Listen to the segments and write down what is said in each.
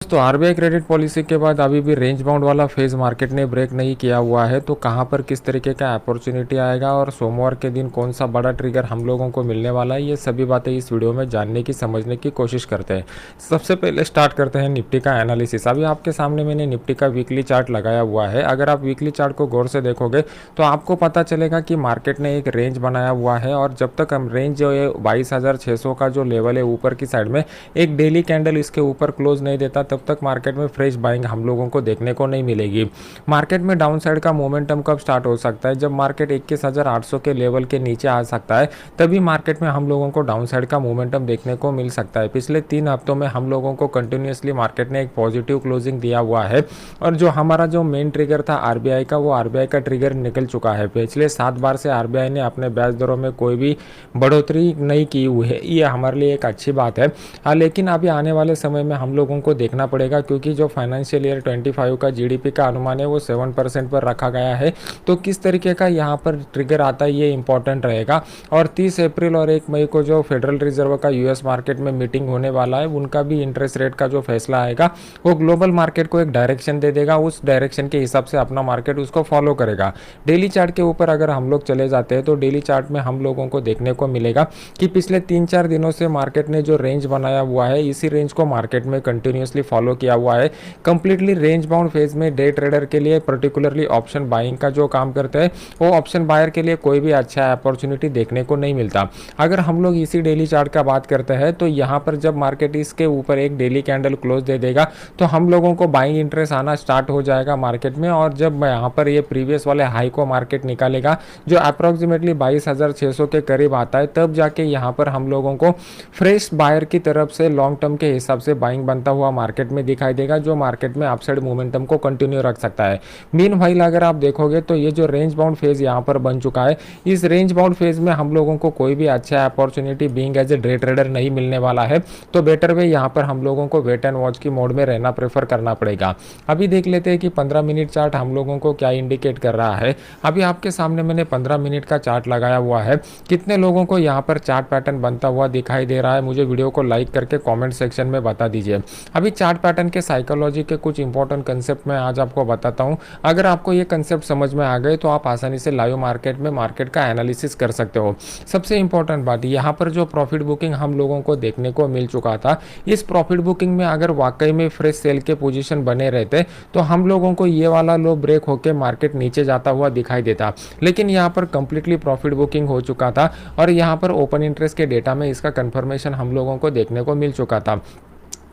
दोस्तों, RBI credit policy के बाद अभी भी रेंज बाउंड वाला फेज मार्केट ने ब्रेक नहीं किया हुआ है। तो कहां पर किस तरीके का अपॉर्चुनिटी आएगा और सोमवार के दिन कौन सा बड़ा ट्रिगर हम लोगों को मिलने वाला है, ये सभी बातें इस वीडियो में जानने की समझने की कोशिश करते हैं। सबसे पहले स्टार्ट करते हैं निफ्टी का एनालिसिस। अभी आपके सामने मैंने निफ्टी का वीकली चार्ट लगाया हुआ है। अगर आप वीकली चार्ट को गौर से देखोगे तो आपको पता चलेगा कि मार्केट ने एक रेंज बनाया हुआ है और जब तक हम रेंज जो है 22,600 का जो लेवल है ऊपर की साइड में एक डेली कैंडल इसके ऊपर क्लोज नहीं देता, तब तक मार्केट में फ्रेश बाइंग हम लोगों को देखने को नहीं मिलेगी। मार्केट में डाउन साइड का मोमेंटम कब स्टार्ट हो सकता है? जब मार्केट 21,800 के लेवल के नीचे आ सकता है, तभी मार्केट में हम लोगों को डाउन साइड का मोमेंटम देखने को मिल सकता है। पिछले 3 हफ्तों में हम लोगों को कंटिन्यूसली मार्केट ने एक पॉजिटिव क्लोजिंग दिया हुआ है और जो हमारा जो मेन ट्रिगर था आरबीआई का, वो आरबीआई का ट्रिगर निकल चुका है। पिछले 7 बार से आरबीआई ने अपने ब्याज दरों में कोई भी बढ़ोतरी नहीं की हुई है, ये हमारे लिए एक अच्छी बात है। लेकिन अभी आने वाले समय में हम लोगों को देखना पड़ेगा, क्योंकि जो फाइनेंशियल ईयर 25 का जीडीपी का अनुमान है वो 7% पर रखा गया है। तो किस तरीके का यहाँ पर ट्रिगर आता है ये इंपॉर्टेंट रहेगा। और 30 अप्रैल और 1 मई को जो फेडरल रिजर्व का यूएस मार्केट में मीटिंग होने वाला है, उनका भी इंटरेस्ट रेट का जो फैसला आएगा वो ग्लोबल मार्केट को एक डायरेक्शन दे देगा। उस डायरेक्शन के हिसाब से अपना मार्केट उसको फॉलो करेगा। डेली चार्ट के ऊपर अगर हम लोग चले जाते हैं तो डेली चार्ट में हम लोगों को देखने को मिलेगा कि पिछले 3-4 दिनों से मार्केट ने जो रेंज बनाया हुआ है, इसी रेंज को मार्केट में कंटिन्यूसली फॉलो किया हुआ है। कंप्लीटली रेंज बाउंड फेज में डे ट्रेडर के लिए पर्टिकुलरली ऑप्शन बाइंग का जो काम करते हैं, वो ऑप्शन बायर के लिए कोई भी अच्छा अपॉर्चुनिटी देखने को नहीं मिलता। अगर हम लोग इसी डेली चार्ट का बात करते हैं तो यहाँ पर जब मार्केट इसके ऊपर एक डेली कैंडल क्लोज दे देगा तो हम लोगों को बाइंग इंटरेस्ट आना स्टार्ट हो जाएगा मार्केट में। और जब यहाँ पर ये प्रीवियस वाले हाई को मार्केट निकालेगा जो अप्रॉक्सीमेटली 22,600 के करीब आता है, तब जाके यहाँ पर हम लोगों को फ्रेश बायर की तरफ से लॉन्ग टर्म के हिसाब से बाइंग बनता हुआ मार्केट में दिखाई देगा, जो मार्केट में अपसाइड मोमेंटम को कंटिन्यू रख सकता है। मीनवाइल अगर आप देखोगे तो ये जो रेंज बाउंड फेज यहाँ पर बन चुका है, इस रेंज बाउंड फेज में हम लोगों को कोई भी अच्छा opportunity being as a day trader नहीं मिलने वाला है। तो बेटर वे यहाँ पर हम लोगों को वेट एंड वॉच की मोड में रहना प्रेफर करना पड़ेगा। अभी देख लेते हैं कि 15 मिनट चार्ट हम लोगों को क्या इंडिकेट कर रहा है। अभी आपके सामने मैंने 15 मिनट का चार्ट लगाया हुआ है। कितने लोगों को यहाँ पर चार्ट पैटर्न बनता हुआ दिखाई दे रहा है, मुझे वीडियो को लाइक करके कमेंट सेक्शन में बता दीजिए। अभी चार्ट पैटर्न के साइकोलॉजी के कुछ इंपॉर्टेंट कंसेप्ट मैं आज आपको बताता हूं। अगर आपको ये कंसेप्ट समझ में आ गए तो आप आसानी से लाइव मार्केट में मार्केट का एनालिसिस कर सकते हो। सबसे इंपॉर्टेंट बात, यहाँ पर जो प्रॉफिट बुकिंग हम लोगों को देखने को मिल चुका था, इस प्रॉफिट बुकिंग में अगर वाकई में फ्रेश सेल के पोजीशन बने रहते तो हम लोगों को ये वाला लो ब्रेक होकर मार्केट नीचे जाता हुआ दिखाई देता। लेकिन यहाँ पर कंप्लीटली प्रॉफिट बुकिंग हो चुका था और यहाँ पर ओपन इंटरेस्ट के डेटा में इसका कंफर्मेशन हम लोगों को देखने को मिल चुका था।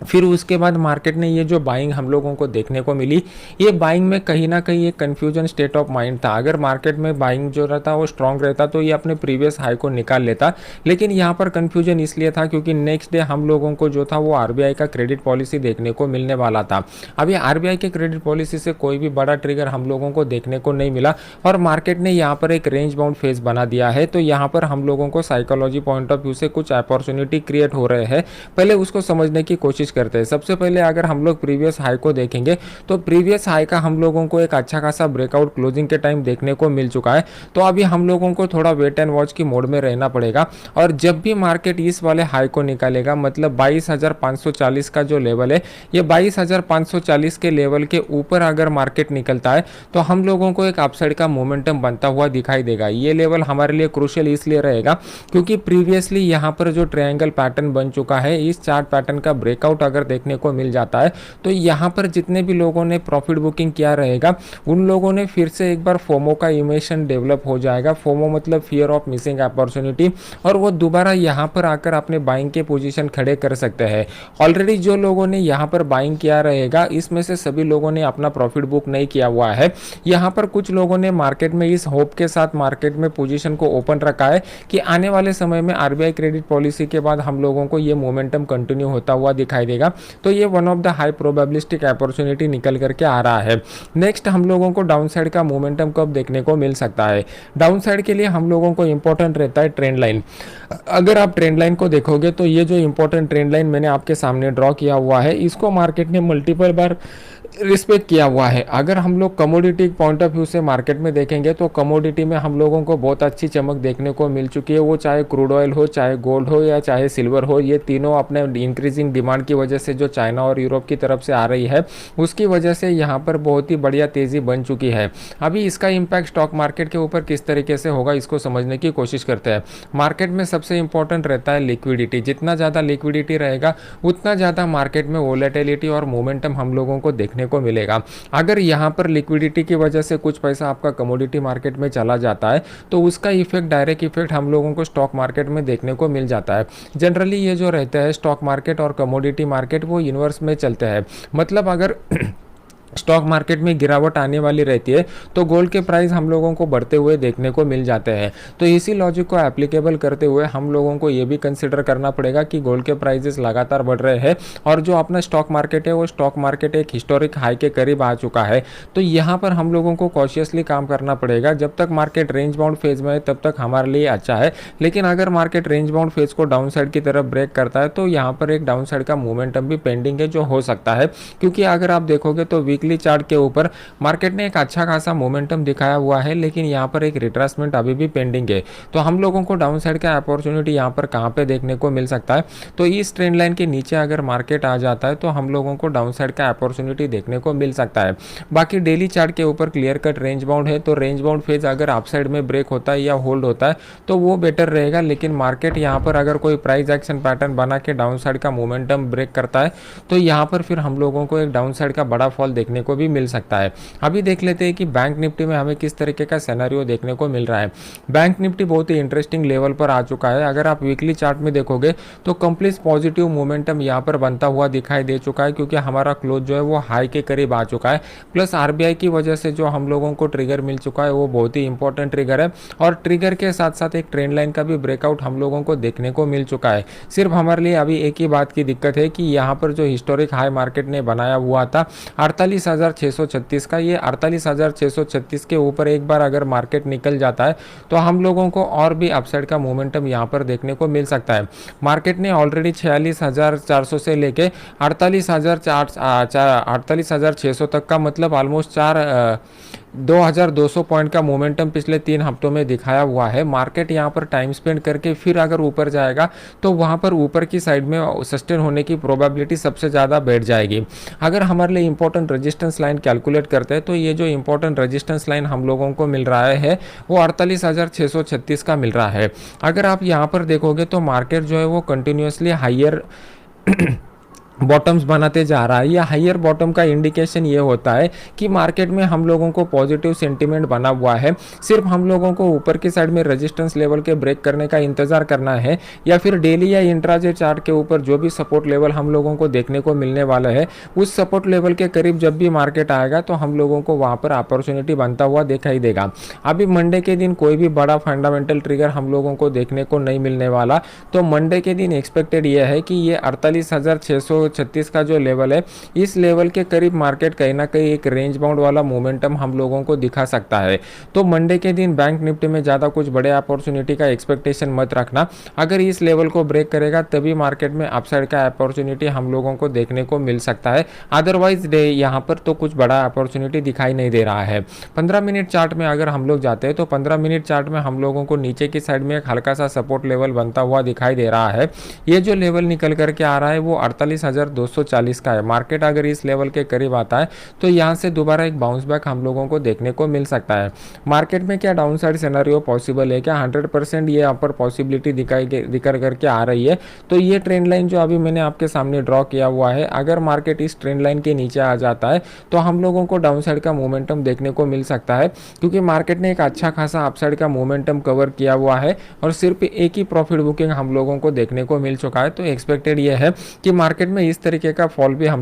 फिर उसके बाद मार्केट ने ये जो बाइंग हम लोगों को देखने को मिली, ये बाइंग में कहीं ना कहीं एक कन्फ्यूजन स्टेट ऑफ माइंड था। अगर मार्केट में बाइंग जो रहता वो स्ट्रांग रहता तो ये अपने प्रीवियस हाई को निकाल लेता। लेकिन यहाँ पर कन्फ्यूजन इसलिए था क्योंकि नेक्स्ट डे हम लोगों को जो था वो आरबीआई का क्रेडिट पॉलिसी देखने को मिलने वाला था। अभी आरबीआई के क्रेडिट पॉलिसी से कोई भी बड़ा ट्रिगर हम लोगों को देखने को नहीं मिला और मार्केट ने यहाँ पर एक रेंज बाउंड फेज बना दिया है। तो यहाँ पर हम लोगों को साइकोलॉजी पॉइंट ऑफ व्यू से कुछ अपॉर्चुनिटी क्रिएट हो रहे हैं, पहले उसको समझने की कोशिश करते हैं। सबसे पहले अगर हम लोग प्रीवियस हाई को देखेंगे तो प्रीवियस हाई का हम लोगों को एक अच्छा खासा ब्रेकआउट क्लोजिंग के टाइम देखने को मिल चुका है। तो अभी हम लोगों को थोड़ा वेट एंड वॉच की मोड में रहना पड़ेगा और जब भी मार्केट इस वाले हाई को निकालेगा, मतलब 22,540 का जो लेवल है, ये 22,540 के लेवल के ऊपर अगर मार्केट निकलता है तो हम लोगों को एक अपसाइड का मोमेंटम बनता हुआ दिखाई देगा। ये लेवल हमारे लिए क्रूशियल इसलिए रहेगा क्योंकि प्रीवियसली यहाँ पर जो ट्रायंगल पैटर्न बन चुका है, इस चार्ट पैटर्न का ब्रेकआउट अगर देखने को मिल जाता है तो यहाँ पर जितने भी लोगों ने प्रॉफिट बुकिंग किया रहेगा उन लोगों ने फिर से एक बार फोमो का इमोशन डेवलप हो जाएगा। फोमो मतलब फियर ऑफ मिसिंग अपॉर्चुनिटी, और वो दोबारा यहाँ पर आकर अपने बाइंग के पोजीशन खड़े कर सकते हैं। ऑलरेडी जो लोगों ने यहाँ पर बाइंग किया रहेगा, इसमें से सभी लोगों ने अपना प्रॉफिट बुक नहीं किया हुआ है। यहाँ पर कुछ लोगों ने मार्केट में इस होप के साथ मार्केट में पोजीशन को ओपन रखा है कि आने वाले समय में आरबीआई क्रेडिट पॉलिसी के बाद हम लोगों को ये मोमेंटम कंटिन्यू होता हुआ दिखाई देगा। तो ये one of the high probabilistic opportunity निकल करके आ रहा है। नेक्स्ट हम लोगों को डाउन साइड का मोमेंटम कब देखने को मिल सकता है? डाउन साइड के लिए हम लोगों को इंपॉर्टेंट रहता है ट्रेंड लाइन। अगर आप ट्रेंड लाइन को देखोगे तो ये जो इंपॉर्टेंट ट्रेंड लाइन मैंने आपके सामने ड्रॉ किया हुआ है, इसको मार्केट ने मल्टीपल बार रिस्पेक्ट किया हुआ है। अगर हम लोग कमोडिटी पॉइंट ऑफ व्यू से मार्केट में देखेंगे तो कमोडिटी में हम लोगों को बहुत अच्छी चमक देखने को मिल चुकी है। वो चाहे क्रूड ऑयल हो, चाहे गोल्ड हो या चाहे सिल्वर हो, ये तीनों अपने इंक्रीजिंग डिमांड की वजह से जो चाइना और यूरोप की तरफ से आ रही है उसकी वजह से यहाँ पर बहुत ही बढ़िया तेज़ी बन चुकी है। अभी इसका इम्पैक्ट स्टॉक मार्केट के ऊपर किस तरीके से होगा इसको समझने की कोशिश करते हैं। मार्केट में सबसे इंपॉर्टेंट रहता है लिक्विडिटी। जितना ज़्यादा लिक्विडिटी रहेगा उतना ज़्यादा मार्केट में वोलेटिलिटी और मोमेंटम हम लोगों को देखने को मिलेगा। अगर यहाँ पर लिक्विडिटी की वजह से कुछ पैसा आपका कमोडिटी मार्केट में चला जाता है तो उसका इफेक्ट, डायरेक्ट इफेक्ट हम लोगों को स्टॉक मार्केट में देखने को मिल जाता है। जनरली ये जो रहता है स्टॉक मार्केट और कमोडिटी मार्केट वो इन्वर्स में चलते हैं। मतलब अगर स्टॉक मार्केट में गिरावट आने वाली रहती है तो गोल्ड के प्राइस हम लोगों को बढ़ते हुए देखने को मिल जाते हैं। तो इसी लॉजिक को एप्लीकेबल करते हुए हम लोगों को ये भी कंसिडर करना पड़ेगा कि गोल्ड के प्राइसेस लगातार बढ़ रहे हैं और जो अपना स्टॉक मार्केट है वो स्टॉक मार्केट एक हिस्टोरिक हाई के करीब आ चुका है। तो यहाँ पर हम लोगों को कॉशियसली काम करना पड़ेगा। जब तक मार्केट रेंज बाउंड फेज में है तब तक हमारे लिए अच्छा है, लेकिन अगर मार्केट रेंज बाउंड फेज को डाउन साइड की तरफ ब्रेक करता है तो यहाँ पर एक डाउन साइड का मोमेंटम भी पेंडिंग है जो हो सकता है। क्योंकि अगर आप देखोगे तो वीकली चार्ट के ऊपर मार्केट ने एक अच्छा खासा मोमेंटम दिखाया हुआ है, लेकिन यहाँ पर एक रिट्रेसमेंट अभी भी पेंडिंग है। तो हम लोगों को डाउन साइड का अपॉर्चुनिटी यहाँ पर कहाँ पे देखने को मिल सकता है, तो इस ट्रेंड लाइन के नीचे अगर मार्केट आ जाता है तो हम लोगों को डाउन साइड का अपॉर्चुनिटी देखने को मिल सकता है। बाकी डेली चार्ट के ऊपर क्लियर कट रेंज बाउंड है, तो रेंज बाउंड फेज अगर अपसाइड में ब्रेक होता है या होल्ड होता है तो वो बेटर रहेगा। लेकिन मार्केट यहाँ पर अगर कोई प्राइस एक्शन पैटर्न बना के डाउन साइड का मोमेंटम ब्रेक करता है तो यहाँ पर फिर हम लोगों को एक डाउन साइड का बड़ा फॉल देखने को भी मिल सकता है। अभी देख लेते हैं कि बैंक निफ्टी में हमें किस तरीके का सिनेरियो देखने को मिल रहा है। बैंक निफ्टी बहुत ही इंटरेस्टिंग लेवल पर आ चुका है। अगर आप वीकली चार्ट में देखोगे तो कंप्लीट पॉजिटिव मोमेंटम यहाँ पर बनता हुआ दिखाई दे चुका है, क्योंकि हमारा क्लोज जो है वो हाई के करीब आ चुका है। प्लस आरबीआई की वजह से जो हम लोगों को ट्रिगर मिल चुका है वो बहुत ही इंपॉर्टेंट ट्रिगर है, और ट्रिगर के साथ साथ एक ट्रेंड लाइन का भी ब्रेकआउट हम लोगों को देखने को मिल चुका है। सिर्फ हमारे लिए अभी एक ही बात की दिक्कत है कि यहाँ पर जो हिस्टोरिक हाई मार्केट ने बनाया हुआ था 48,636 का, ये 48,636 के ऊपर एक बार अगर मार्केट निकल जाता है तो हम लोगों को और भी अपसाइड का मोमेंटम यहाँ पर देखने को मिल सकता है। मार्केट ने ऑलरेडी 46,400 से लेके 48,600 तक का, मतलब ऑलमोस्ट 2,200 पॉइंट का मोमेंटम पिछले 3 हफ्तों में दिखाया हुआ है। मार्केट यहाँ पर टाइम स्पेंड करके फिर अगर ऊपर जाएगा तो वहाँ पर ऊपर की साइड में सस्टेन होने की प्रोबेबिलिटी सबसे ज़्यादा बैठ जाएगी। अगर हमारे लिए इंपॉर्टेंट रेजिस्टेंस लाइन कैलकुलेट करते हैं तो ये जो इंपॉर्टेंट रेजिस्टेंस लाइन हम लोगों को मिल रहा है वो 48,636 का मिल रहा है। अगर आप यहाँ पर देखोगे तो मार्केट जो है वो कंटिन्यूसली हाइयर बॉटम्स बनाते जा रहा है। या हाइयर बॉटम का इंडिकेशन ये होता है कि मार्केट में हम लोगों को पॉजिटिव सेंटीमेंट बना हुआ है। सिर्फ हम लोगों को ऊपर की साइड में रेजिस्टेंस लेवल के ब्रेक करने का इंतजार करना है, या फिर डेली या इंट्राडे चार्ट के ऊपर जो भी सपोर्ट लेवल हम लोगों को देखने को मिलने वाला है उस सपोर्ट लेवल के करीब जब भी मार्केट आएगा तो हम लोगों को वहाँ पर अपॉर्चुनिटी बनता हुआ दिखाई देगा। अभी मंडे के दिन कोई भी बड़ा फंडामेंटल ट्रिगर हम लोगों को देखने को नहीं मिलने वाला, तो मंडे के दिन एक्सपेक्टेड ये है कि ये 48,636 का जो लेवल है इस लेवल के करीब मार्केट कहीं ना कहीं एक रेंज बाउंड वाला मोमेंटम हम लोगों को दिखा सकता है। तो मंडे के दिन बैंक निफ्टी में ज़्यादा कुछ बड़े अपॉर्चुनिटी का एक्सपेक्टेशन मत रखना। अगर इस लेवल को ब्रेक करेगा तभी मार्केट में अपसाइड का अपॉर्चुनिटी हम लोगों को देखने को मिल सकता है। अदरवाइज डे यहाँ पर तो कुछ बड़ा अपॉर्चुनिटी दिखाई नहीं दे रहा है। 15 मिनट चार्ट में अगर हम लोग जाते हैं तो 15 मिनट चार्ट में हम लोगों को नीचे की साइड में एक हल्का सा सपोर्ट लेवल बनता हुआ दिखाई दे रहा है। ये जो लेवल निकल करके आ रहा है वो 48,240 का है। मार्केट अगर इस लेवल के करीब आता है तो यहाँ से दोबारा एक बाउंस बैक हम लोगों को देखने को मिल सकता है। मार्केट में क्या डाउन साइड सिनेरियो पॉसिबल है क्या? 100% ये अपर पॉसिबिलिटी दिखा करके आ रही है। तो ये ट्रेंड लाइन जो अभी मैंने आपके सामने ड्रॉ किया हुआ है, अगर मार्केट इस ट्रेंड लाइन के नीचे आ जाता है तो हम लोगों को डाउन साइड का मोमेंटम देखने को मिल सकता है, क्योंकि मार्केट ने एक अच्छा खासा अपसाइड का मोमेंटम कवर किया हुआ है और सिर्फ एक ही प्रॉफिट बुकिंग हम लोगों को देखने को मिल चुका है। तो एक्सपेक्टेड ये है कि मार्केट में इस तरीके का फॉल भी हम